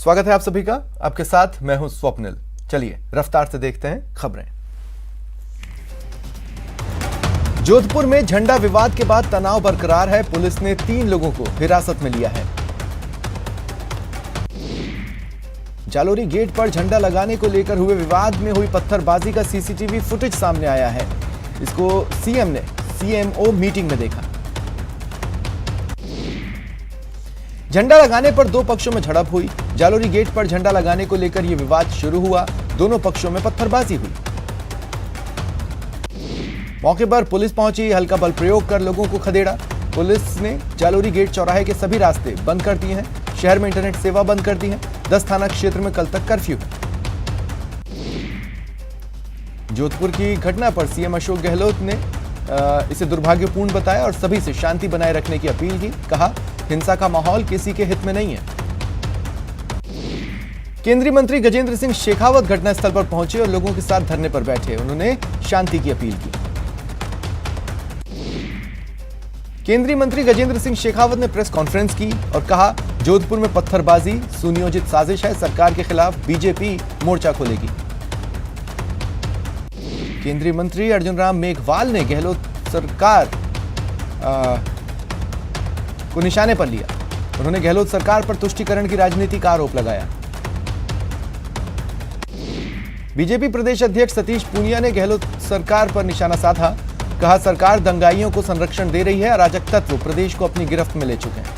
स्वागत है आप सभी का। आपके साथ मैं हूं स्वप्निल। चलिए रफ्तार से देखते हैं खबरें। जोधपुर में झंडा विवाद के बाद तनाव बरकरार है। पुलिस ने 3 लोगों को हिरासत में लिया है। जालोरी गेट पर झंडा लगाने को लेकर हुए विवाद में हुई पत्थरबाजी का सीसीटीवी फुटेज सामने आया है। इसको सीएम ने सीएमओ मीटिंग में देखा। झंडा लगाने पर 2 पक्षों में झड़प हुई। जालोरी गेट पर झंडा लगाने को लेकर यह विवाद शुरू हुआ। दोनों पक्षों में पत्थरबाजी हुई। मौके पर पुलिस पहुंची, हल्का बल प्रयोग कर लोगों को खदेड़ा। पुलिस ने जालोरी गेट चौराहे के सभी रास्ते बंद कर दिए हैं। शहर में इंटरनेट सेवा बंद कर दी है। 10 थाना क्षेत्र में कल तक कर्फ्यू है। जोधपुर की घटना पर सीएम अशोक गहलोत ने इसे दुर्भाग्यपूर्ण बताया और सभी से शांति बनाए रखने की अपील की। कहा, हिंसा का माहौल किसी के हित में नहीं है। केंद्रीय मंत्री गजेंद्र सिंह शेखावत घटनास्थल पर पहुंचे और लोगों के साथ धरने पर बैठे। उन्होंने शांति की अपील की। केंद्रीय मंत्री गजेंद्र सिंह शेखावत ने प्रेस कॉन्फ्रेंस की और कहा, जोधपुर में पत्थरबाजी सुनियोजित साजिश है। सरकार के खिलाफ बीजेपी मोर्चा खोलेगी। केंद्रीय मंत्री अर्जुन राम मेघवाल ने गहलोत सरकार को निशाने पर लिया। उन्होंने गहलोत सरकार पर तुष्टीकरण की राजनीति का आरोप लगाया। बीजेपी प्रदेश अध्यक्ष सतीश पूनिया ने गहलोत सरकार पर निशाना साधा। कहा, सरकार दंगाइयों को संरक्षण दे रही है। अराजक तत्व प्रदेश को अपनी गिरफ्त में ले चुके हैं।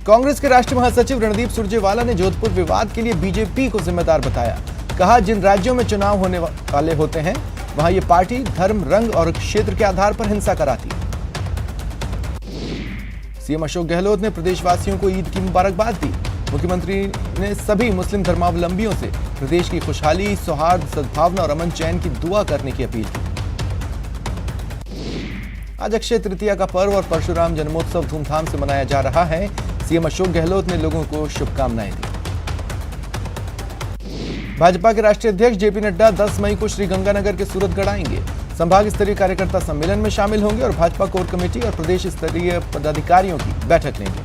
कांग्रेस के राष्ट्रीय महासचिव रणदीप सुरजेवाला ने जोधपुर विवाद के लिए बीजेपी को जिम्मेदार बताया। कहा, जिन राज्यों में चुनाव होने वाले होते हैं वहां ये पार्टी धर्म, रंग और क्षेत्र के आधार पर हिंसा कराती है। सीएम अशोक गहलोत ने प्रदेशवासियों को ईद की मुबारकबाद दी। मुख्यमंत्री ने सभी मुस्लिम धर्मावलंबियों से प्रदेश की खुशहाली, सौहार्द, सद्भावना और अमन चैन की दुआ करने की अपील की। आज अक्षय तृतीया का पर्व और परशुराम जन्मोत्सव धूमधाम से मनाया जा रहा है। सीएम अशोक गहलोत ने लोगों को शुभकामनाएं दी। भाजपा के राष्ट्रीय अध्यक्ष जेपी नड्डा 10 मई को श्रीगंगानगर के सूरतगढ़ आएंगे। संभाग स्तरीय कार्यकर्ता सम्मेलन में शामिल होंगे और भाजपा कोर कमेटी और प्रदेश स्तरीय पदाधिकारियों की बैठक लेंगे।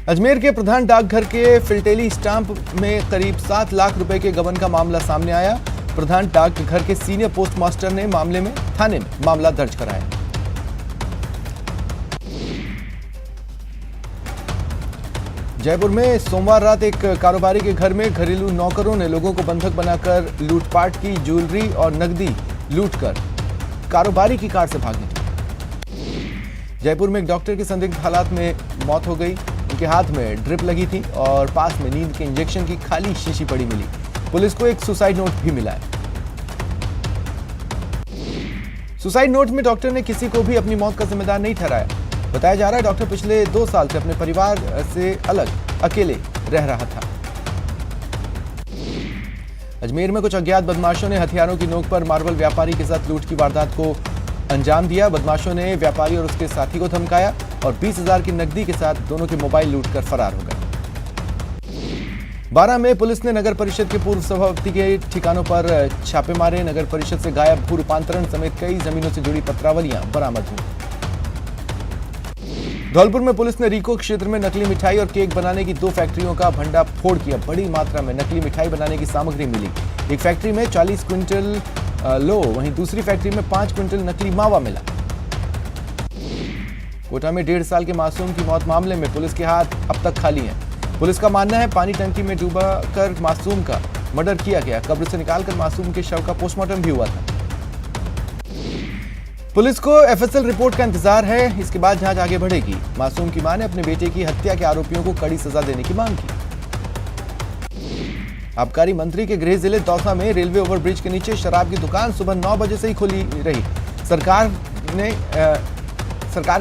अजमेर के प्रधान डाकघर के फिलटेली स्टाम्प में करीब 7 लाख रुपए के गबन का मामला सामने आया। प्रधान डाकघर के सीनियर पोस्टमास्टर ने मामले में थाने में मामला दर्ज कराया। जयपुर में सोमवार रात एक कारोबारी के घर में घरेलू नौकरों ने लोगों को बंधक बनाकर लूटपाट की। ज्वेलरी और नकदी लूटकर कारोबारी की कार से भाग निकले। जयपुर में एक डॉक्टर की संदिग्ध हालात में मौत हो गई। उनके हाथ में ड्रिप लगी थी और पास में नींद के इंजेक्शन की खाली शीशी पड़ी मिली। पुलिस को एक सुसाइड नोट भी मिला है। सुसाइड नोट में डॉक्टर ने किसी को भी अपनी मौत का जिम्मेदार नहीं ठहराया। बताया जा रहा है डॉक्टर पिछले 2 साल से अपने परिवार से अलग अकेले रह रहा था। अजमेर में कुछ अज्ञात बदमाशों ने हथियारों की नोक पर मार्बल व्यापारी के साथ लूट की वारदात को अंजाम दिया। बदमाशों ने व्यापारी और उसके साथी को धमकाया और 20,000 की नकदी के साथ दोनों के मोबाइल लूटकर फरार हो गए। 12 में पुलिस ने नगर परिषद के पूर्व सभापति के ठिकानों पर छापे मारे। नगर परिषद से गायब भू रूपांतरण समेत कई जमीनों से जुड़ी पत्रावलियां बरामद हुई। धौलपुर में पुलिस ने रीको क्षेत्र में नकली मिठाई और केक बनाने की 2 फैक्ट्रियों का भंडाफोड़ किया। बड़ी मात्रा में नकली मिठाई बनाने की सामग्री मिली। एक फैक्ट्री में 40 क्विंटल लो, वहीं दूसरी फैक्ट्री में 5 क्विंटल नकली मावा मिला। कोटा में 1.5 साल के मासूम की मौत मामले में पुलिस के हाथ अब तक खाली हैं। पुलिस का मानना है पानी टंकी में डूबा कर मासूम का मर्डर किया गया। कब्र से निकालकर मासूम के शव का पोस्टमार्टम भी हुआ था। पुलिस को एफएसएल रिपोर्ट का इंतजार है। इसके बाद जांच आगे बढ़ेगी। मासूम की मां ने अपने बेटे की हत्या के आरोपियों को कड़ी सजा देने की मांग की। आबकारी मंत्री के गृह जिले दौसा में रेलवे ओवरब्रिज के नीचे शराब की दुकान सुबह 9 बजे से ही खुली रही। सरकार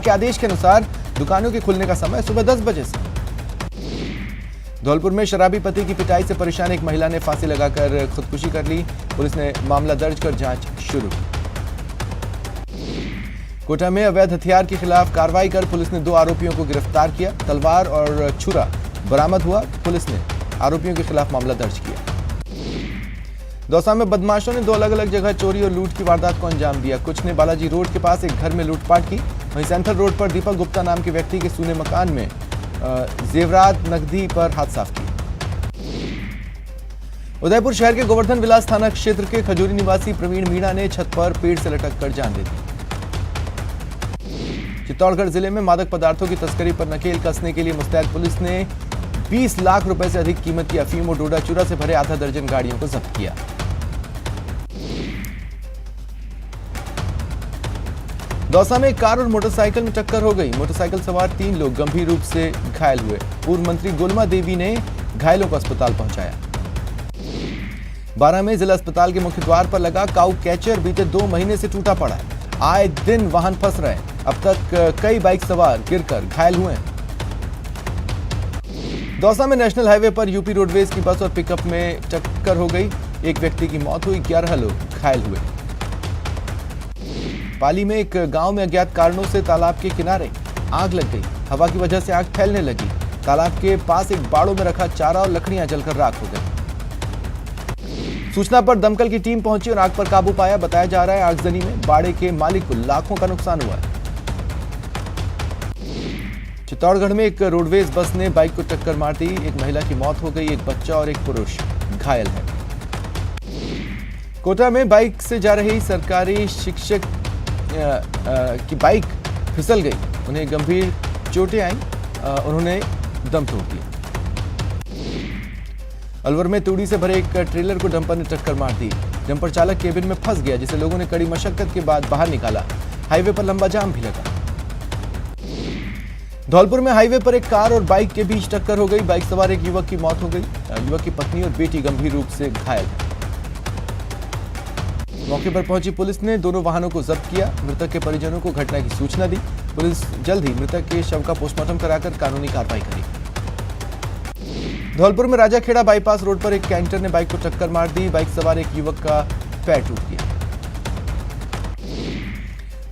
के आदेश के अनुसार दुकानों के खुलने का समय सुबह 10 बजे से। धौलपुर में शराबी पति की पिटाई से परेशान एक महिला ने फांसी लगाकर खुदकुशी कर ली। पुलिस ने मामला दर्ज कर जांच शुरू की। कोटा में अवैध हथियार के खिलाफ कार्रवाई कर पुलिस ने 2 आरोपियों को गिरफ्तार किया। तलवार और छुरा बरामद हुआ। पुलिस ने आरोपियों के खिलाफ मामला दर्ज किया। दौसा में बदमाशों ने 2 अलग अलग जगह चोरी और लूट की वारदात को अंजाम दिया। कुछ ने बालाजी रोड के पास एक घर में लूटपाट की। वहीं सेंट्रल रोड पर दीपक गुप्ता नाम के व्यक्ति के सूने मकान में जेवरात नकदी पर हाथ साफ किए। उदयपुर शहर के गोवर्धन विलास थाना क्षेत्र के खजूरी निवासी प्रवीण मीणा ने छत पर पेड़ से लटक कर जान दे दी। चित्तौड़गढ़ जिले में मादक पदार्थों की तस्करी पर नकेल कसने के लिए मुस्तैद पुलिस ने 20 लाख रुपए से अधिक कीमत की अफीम और डोडा चूरा से भरे आधा दर्जन गाड़ियों को जब्त किया। दौसा में कार और मोटरसाइकिल में टक्कर हो गई। मोटरसाइकिल सवार 3 लोग गंभीर रूप से घायल हुए। पूर्व मंत्री गुलमा देवी ने घायलों को अस्पताल पहुंचाया। 12 में जिला अस्पताल के मुख्य द्वार पर लगा काऊ कैचर बीते 2 महीने से टूटा पड़ा है। आए दिन वाहन फंस रहे हैं। अब तक कई बाइक सवार गिरकर घायल हुए हैं। दौसा में नेशनल हाईवे पर यूपी रोडवेज की बस और पिकअप में टक्कर हो गई। एक व्यक्ति की मौत हुई, 11 लोग घायल हुए। पाली में एक गांव में अज्ञात कारणों से तालाब के किनारे आग लग गई। हवा की वजह से आग फैलने लगी। तालाब के पास एक बाड़ों में रखा चारा और लकड़ियां जलकर राख हो गई। सूचना पर दमकल की टीम पहुंची और आग पर काबू पाया। बताया जा रहा है आगजनी में बाड़े के मालिक को लाखों का नुकसान हुआ है। चित्तौड़गढ़ में एक रोडवेज बस ने बाइक को टक्कर मार दी। एक महिला की मौत हो गई, एक बच्चा और एक पुरुष घायल है। कोटा में बाइक से जा रही सरकारी शिक्षक की बाइक फिसल गई। उन्हें गंभीर चोटें आईं। उन्होंने दम तोड़ दिया। अलवर में तूड़ी से भरे एक ट्रेलर को डंपर ने टक्कर मार दी। डंपर चालक केबिन में फंस गया, जिसे लोगों ने कड़ी मशक्कत के बाद बाहर निकाला। हाईवे पर लंबा जाम भी लगा। धौलपुर में हाईवे पर एक कार और बाइक के बीच टक्कर हो गई। बाइक सवार एक युवक की मौत हो गई। युवक की पत्नी और बेटी गंभीर रूप से घायल है। मौके पर पहुंची पुलिस ने दोनों वाहनों को जब्त किया। मृतक के परिजनों को घटना की सूचना दी। पुलिस जल्द ही मृतक के शव का पोस्टमार्टम कराकर कानूनी कार्रवाई करेगी। धौलपुर में राजाखेड़ा बाईपास रोड पर एक कैंटर ने बाइक को टक्कर मार दी। बाइक सवार एक युवक का पैर टूट गया।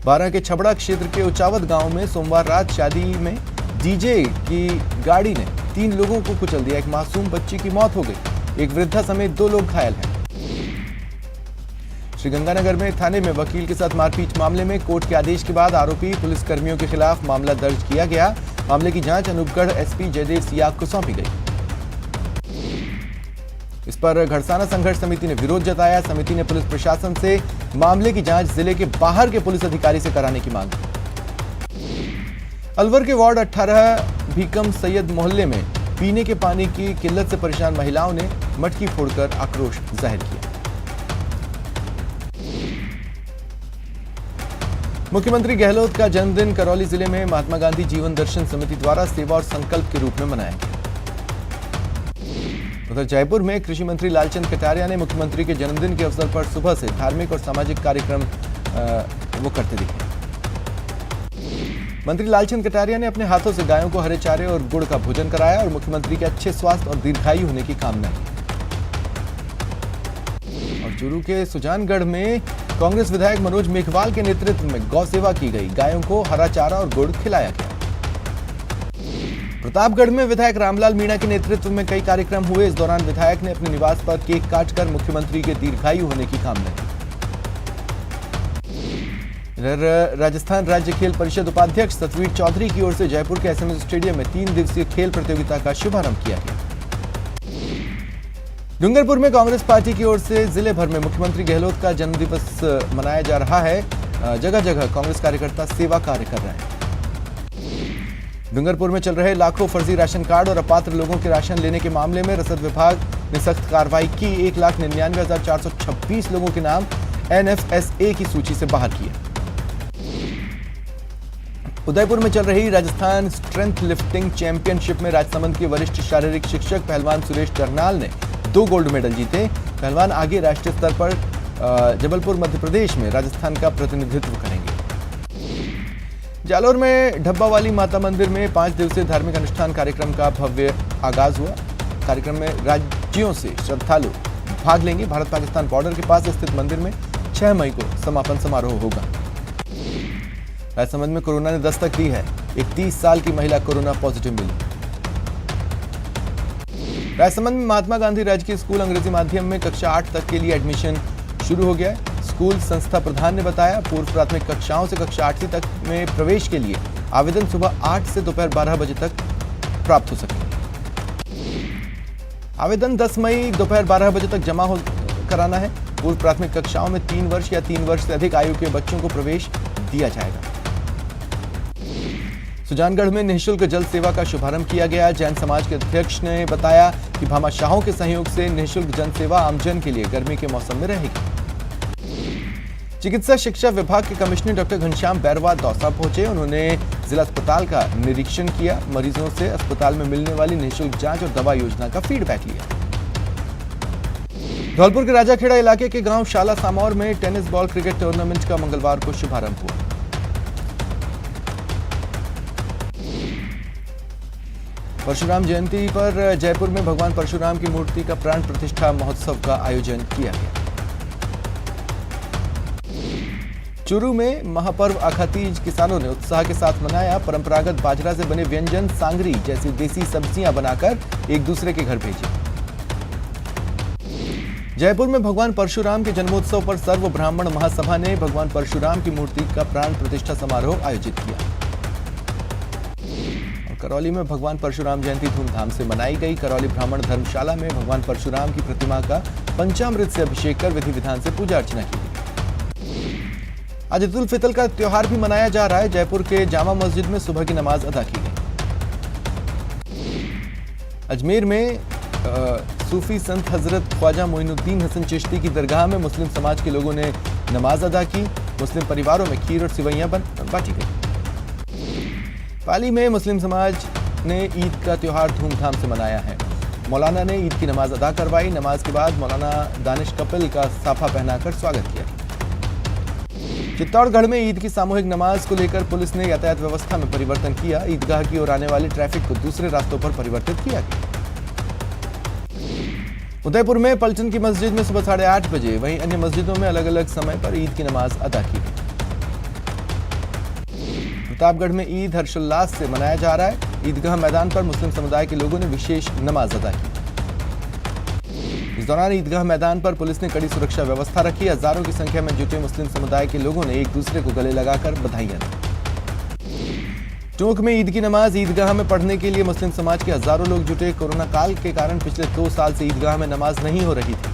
बारां के छबड़ा क्षेत्र के उचावत गांव में सोमवार रात शादी में डीजे की गाड़ी ने 3 लोगों को कुचल दिया। एक मासूम बच्ची की मौत हो गई। एक वृद्धा समेत 2 लोग घायल हैं। श्रीगंगानगर में थाने में वकील के साथ मारपीट मामले में कोर्ट के आदेश के बाद आरोपी पुलिसकर्मियों के खिलाफ मामला दर्ज किया गया। मामले की जांच अनूपगढ़ एसपी जयदेव सियाग को सौंपी गई। इस पर घड़साना संघर्ष समिति ने विरोध जताया। समिति ने पुलिस प्रशासन से मामले की जांच जिले के बाहर के पुलिस अधिकारी से कराने की मांग की। अलवर के वार्ड 18 भीकम सैयद मोहल्ले में पीने के पानी की किल्लत से परेशान महिलाओं ने मटकी फोड़कर आक्रोश जाहिर किया। मुख्यमंत्री गहलोत का जन्मदिन करौली जिले में महात्मा गांधी जीवन दर्शन समिति द्वारा सेवा और संकल्प के रूप में मनाया गया। उधर जयपुर में कृषि मंत्री लालचंद कटारिया ने मुख्यमंत्री के जन्मदिन के अवसर पर सुबह से धार्मिक और सामाजिक कार्यक्रम वो करते दिखे। मंत्री लालचंद कटारिया ने अपने हाथों से गायों को हरे चारे और गुड़ का भोजन कराया और मुख्यमंत्री के अच्छे स्वास्थ्य और दीर्घायु होने की कामना की। और चूरू के सुजानगढ़ में कांग्रेस विधायक मनोज मेघवाल के नेतृत्व में गौ सेवा की गई। गायों को हरा चारा और गुड़ खिलाया गया। प्रतापगढ़ में विधायक रामलाल मीणा के नेतृत्व में कई कार्यक्रम हुए। इस दौरान विधायक ने अपने निवास पर केक काटकर मुख्यमंत्री के दीर्घायु होने की कामना की। इधर राजस्थान राज्य खेल परिषद उपाध्यक्ष सतवीर चौधरी की ओर से जयपुर के एसएमएस स्टेडियम में 3 दिवसीय खेल प्रतियोगिता का शुभारंभ किया गया। डूंगरपुर में कांग्रेस पार्टी की ओर से जिले भर में मुख्यमंत्री गहलोत का जन्मदिवस मनाया जा रहा है। जगह जगह कांग्रेस कार्यकर्ता सेवा कार्य कर रहे हैं। डूंगरपुर में चल रहे लाखों फर्जी राशन कार्ड और अपात्र लोगों के राशन लेने के मामले में रसद विभाग ने सख्त कार्रवाई की। 1,99,426 लोगों के नाम NFSA की सूची से बाहर किए। उदयपुर में चल रही राजस्थान स्ट्रेंथ लिफ्टिंग चैंपियनशिप में राजसमंद के वरिष्ठ शारीरिक शिक्षक पहलवान सुरेश टर्नाल ने 2 गोल्ड मेडल जीते। पहलवान आगे राष्ट्रीय स्तर पर जबलपुर मध्य प्रदेश में राजस्थान का प्रतिनिधित्व करेंगे। जालोर में ढब्बा वाली माता मंदिर में 5 दिवसीय धार्मिक अनुष्ठान कार्यक्रम का भव्य आगाज हुआ। कार्यक्रम में राज्यों से श्रद्धालु भाग लेंगे। भारत पाकिस्तान बॉर्डर के पास स्थित मंदिर में 6 मई को समापन समारोह होगा। राजसमंद में कोरोना ने दस्तक दी है। एक 30 साल की महिला कोरोना पॉजिटिव मिली। राजसमंद में महात्मा गांधी राजकीय स्कूल अंग्रेजी माध्यम में कक्षा 8 तक के लिए एडमिशन शुरू हो गया है। स्कूल संस्था प्रधान ने बताया, पूर्व प्राथमिक कक्षाओं से कक्षा 8वीं तक में प्रवेश के लिए आवेदन सुबह 8 से दोपहर 12 बजे तक प्राप्त हो सकेंगे। आवेदन 10 मई दोपहर 12 बजे तक जमा कराना है। पूर्व प्राथमिक कक्षाओं में 3 वर्ष या 3 वर्ष से अधिक आयु के बच्चों को प्रवेश दिया जाएगा। सुजानगढ़ में निःशुल्क जल सेवा का शुभारंभ किया गया। जैन समाज के अध्यक्ष ने बताया कि भामाशाहों के सहयोग से निःशुल्क जन सेवा आमजन के लिए गर्मी के मौसम में रहेगी। चिकित्सा शिक्षा विभाग के कमिश्नर डॉक्टर घनश्याम बैरवा दौसा पहुंचे। उन्होंने जिला अस्पताल का निरीक्षण किया, मरीजों से अस्पताल में मिलने वाली निःशुल्क जांच और दवा योजना का फीडबैक लिया। धौलपुर के राजाखेड़ा इलाके के गांव शाला सामौर में टेनिस बॉल क्रिकेट टूर्नामेंट का मंगलवार को शुभारंभ हुआ। परशुराम जयंती पर जयपुर में भगवान परशुराम की मूर्ति का प्राण प्रतिष्ठा महोत्सव का आयोजन किया गया। चूरू में महापर्व आखातीज किसानों ने उत्साह के साथ मनाया। परंपरागत बाजरा से बने व्यंजन, सांगरी जैसी देसी सब्जियां बनाकर एक दूसरे के घर भेजी। जयपुर में भगवान परशुराम के जन्मोत्सव पर सर्व ब्राह्मण महासभा ने भगवान परशुराम की मूर्ति का प्राण प्रतिष्ठा समारोह आयोजित किया। और करौली में भगवान परशुराम जयंती धूमधाम से मनाई गई। करौली ब्राह्मण धर्मशाला में भगवान परशुराम की प्रतिमा का पंचामृत से अभिषेक कर विधि विधान से पूजा अर्चना की गई। आज ईद उल फितर का त्योहार भी मनाया जा रहा है। जयपुर के जामा मस्जिद में सुबह की नमाज अदा की गई। अजमेर में सूफी संत हजरत ख्वाजा मोइनुद्दीन हसन चिश्ती की दरगाह में मुस्लिम समाज के लोगों ने नमाज अदा की। मुस्लिम परिवारों में खीर और सिवैयां बांटी गई। पाली में मुस्लिम समाज ने ईद का त्योहार धूमधाम से मनाया है। मौलाना ने ईद की नमाज अदा करवाई। नमाज के बाद मौलाना दानिश कपिल का साफा पहनाकर स्वागत किया। चित्तौड़गढ़ में ईद की सामूहिक नमाज को लेकर पुलिस ने यातायात व्यवस्था में परिवर्तन किया। ईदगाह की ओर आने वाले ट्रैफिक को दूसरे रास्तों पर परिवर्तित किया गया। उदयपुर में पलटन की मस्जिद में सुबह 8:30 बजे, वहीं अन्य मस्जिदों में अलग अलग समय पर ईद की नमाज अदा की गई। प्रतापगढ़ में ईद हर्षोल्लास से मनाया जा रहा है। ईदगाह मैदान पर मुस्लिम समुदाय के लोगों ने विशेष नमाज अदा की। इस दौरान ईदगाह मैदान पर पुलिस ने कड़ी सुरक्षा व्यवस्था रखी। हजारों की संख्या में जुटे मुस्लिम समुदाय के लोगों ने एक दूसरे को गले लगाकर बधाइयां दी। टोंक में ईद की नमाज ईदगाह में पढ़ने के लिए मुस्लिम समाज के हजारों लोग जुटे। कोरोना काल के कारण पिछले 2 साल से ईदगाह में नमाज नहीं हो रही थी।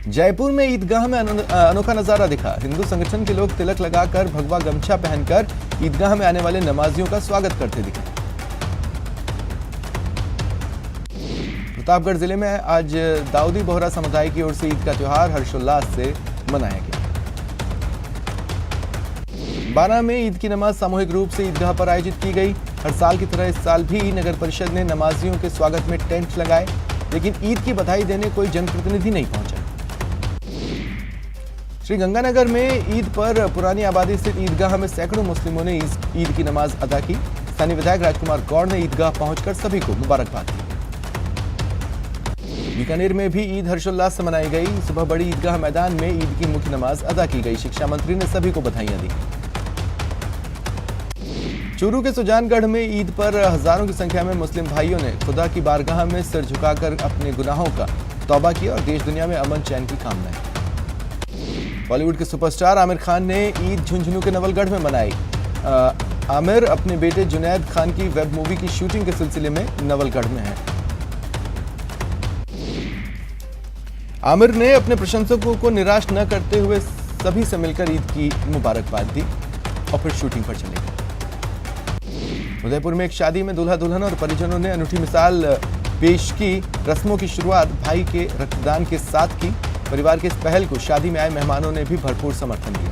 जयपुर में ईदगाह में अनोखा नजारा दिखा। हिंदू संगठन के लोग तिलक लगाकर, भगवा गमछा पहनकर ईदगाह में आने वाले नमाजियों का स्वागत करते दिखे। प्रतापगढ़ जिले में आज दाऊदी बोहरा समुदाय की ओर से ईद का त्योहार हर्षोल्लास से मनाया गया। बारा में ईद की नमाज सामूहिक रूप से ईदगाह पर आयोजित की गई। हर साल की तरह इस साल भी नगर परिषद ने नमाजियों के स्वागत में टेंट लगाए, लेकिन ईद की बधाई देने कोई जनप्रतिनिधि नहीं पहुंचा। श्री गंगानगर में ईद पर पुरानी आबादी स्थित ईदगाह में सैकड़ों मुस्लिमों ने ईद की नमाज अदा की। स्थानीय विधायक राजकुमार गौड़ ने ईदगाह पहुंचकर सभी को मुबारकबाद दी। बीकानेर में भी ईद हर्षोल्लास से मनाई गई। सुबह बड़ी ईदगाह मैदान में ईद की मुख्य नमाज अदा की गई। शिक्षा मंत्री ने सभी को बधाइयां दी। चूरू के सुजानगढ़ में ईद पर हजारों की संख्या में मुस्लिम भाइयों ने खुदा की बारगाह में सिर झुकाकर अपने गुनाहों का तौबा किया और देश दुनिया में अमन चैन की कामनाएं। बॉलीवुड के सुपरस्टार आमिर खान ने ईद झुंझुनू के नवलगढ़ में मनाई। आमिर अपने बेटे जुनैद खान की वेब मूवी की शूटिंग के सिलसिले में नवलगढ़ में है। आमिर ने अपने प्रशंसकों को निराश न करते हुए सभी से मिलकर ईद की मुबारकबाद दी और फिर शूटिंग पर चले गए। उदयपुर में एक शादी में दूल्हा दुल्हन और परिजनों ने अनूठी मिसाल पेश की। रस्मों की शुरुआत भाई के रक्तदान के साथ की। परिवार के इस पहल को शादी में आए मेहमानों ने भी भरपूर समर्थन दिया।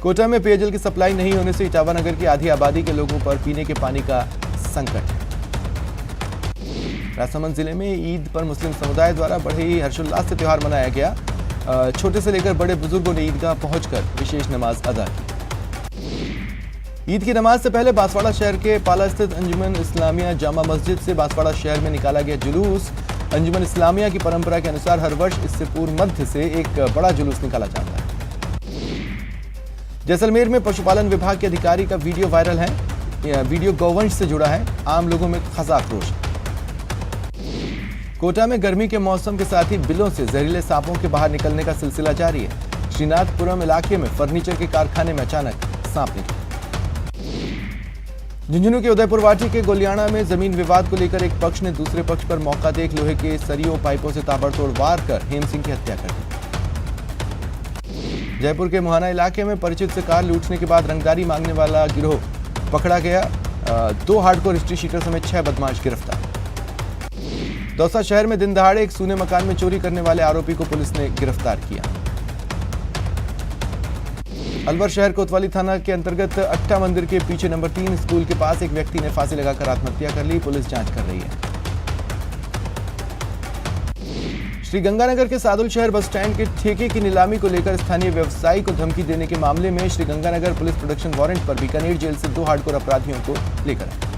कोटा में पेयजल की सप्लाई नहीं होने से इटावा नगर की आधी आबादी के लोगों पर पीने के पानी का संकट है। राजसमंद जिले में ईद पर मुस्लिम समुदाय द्वारा बड़े ही हर्षोल्लास से त्योहार मनाया गया। छोटे से लेकर बड़े बुजुर्गों ने ईदगाह पहुंचकर विशेष नमाज अदा की। ईद की नमाज से पहले बांसवाड़ा शहर के पाला स्थित अंजुमन इस्लामिया जामा मस्जिद से बांसवाड़ा शहर में निकाला गया जुलूस। अंजुमन इस्लामिया की परंपरा के अनुसार हर वर्ष इससे पूर्व मध्य से एक बड़ा जुलूस निकाला जाता है। जैसलमेर में पशुपालन विभाग के अधिकारी का वीडियो वायरल है। वीडियो गौवंश से जुड़ा है। आम लोगों में खासा आक्रोश। कोटा में गर्मी के मौसम के साथ ही बिलों से जहरीले सांपों के बाहर निकलने का सिलसिला जारी है। श्रीनाथपुरम इलाके में फर्नीचर के कारखाने में अचानक सांप निकले। झुंझुनू के उदयपुर वाटी के गोलियाना में जमीन विवाद को लेकर एक पक्ष ने दूसरे पक्ष पर मौका देख लोहे के सरियों पाइपों से ताबड़तोड़ वार कर हेम सिंह की हत्या कर दी। जयपुर के मुहाना इलाके में परिचित से कार लूटने के बाद रंगदारी मांगने वाला गिरोह पकड़ा गया। 2 हार्डकोर हिस्ट्री शीटर समेत 6 बदमाश गिरफ्तार। दौसा शहर में दिन दहाड़े एक सूने मकान में चोरी करने वाले आरोपी को पुलिस ने गिरफ्तार किया। अलवर शहर कोतवाली थाना के अंतर्गत अट्टा मंदिर के पीछे नंबर 3 स्कूल के पास एक व्यक्ति ने फांसी लगाकर आत्महत्या कर ली। पुलिस जांच कर रही है। श्रीगंगानगर के सादुल शहर बस स्टैंड के ठेके की नीलामी को लेकर स्थानीय व्यवसायी को धमकी देने के मामले में श्रीगंगानगर पुलिस प्रोडक्शन वारंट पर बीकानेर जेल से 2 हार्डकोर अपराधियों को लेकर आए।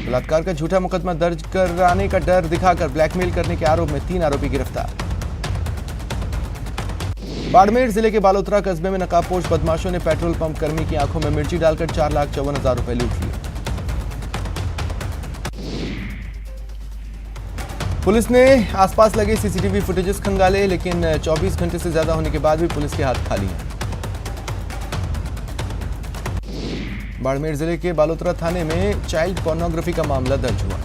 बलात्कार का झूठा मुकदमा दर्ज कराने का डर दिखाकर ब्लैकमेल करने के आरोप में 3 आरोपी गिरफ्तार। बाड़मेर जिले के बालोतरा कस्बे में नकाबपोश बदमाशों ने पेट्रोल पंप कर्मी की आंखों में मिर्ची डालकर 4,54,000 रुपए लूट लिए। पुलिस ने आसपास लगे सीसीटीवी फुटेजेस खंगाले, लेकिन 24 घंटे से ज्यादा होने के बाद भी पुलिस के हाथ खाली हैं। बाड़मेर जिले के बालोतरा थाने में चाइल्ड पोर्नोग्राफी का मामला दर्ज हुआ।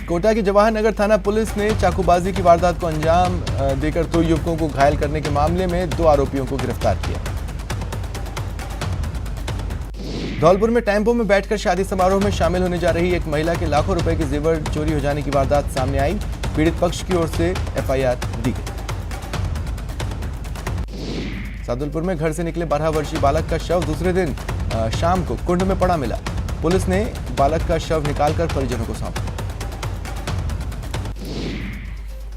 कोटा के जवाहर नगर थाना पुलिस ने चाकूबाजी की वारदात को अंजाम देकर 2 युवकों को घायल करने के मामले में 2 आरोपियों को गिरफ्तार किया। धौलपुर में टेम्पो में बैठकर शादी समारोह में शामिल होने जा रही एक महिला के लाखों रुपए के जेवर चोरी हो जाने की वारदात सामने आई। पीड़ित पक्ष की ओर से एफआईआर दी गई। सादुलपुर में घर से निकले 12 वर्षीय बालक का शव दूसरे दिन शाम को कुंड में पड़ा मिला। पुलिस ने बालक का शव निकालकर परिजनों को सौंपा।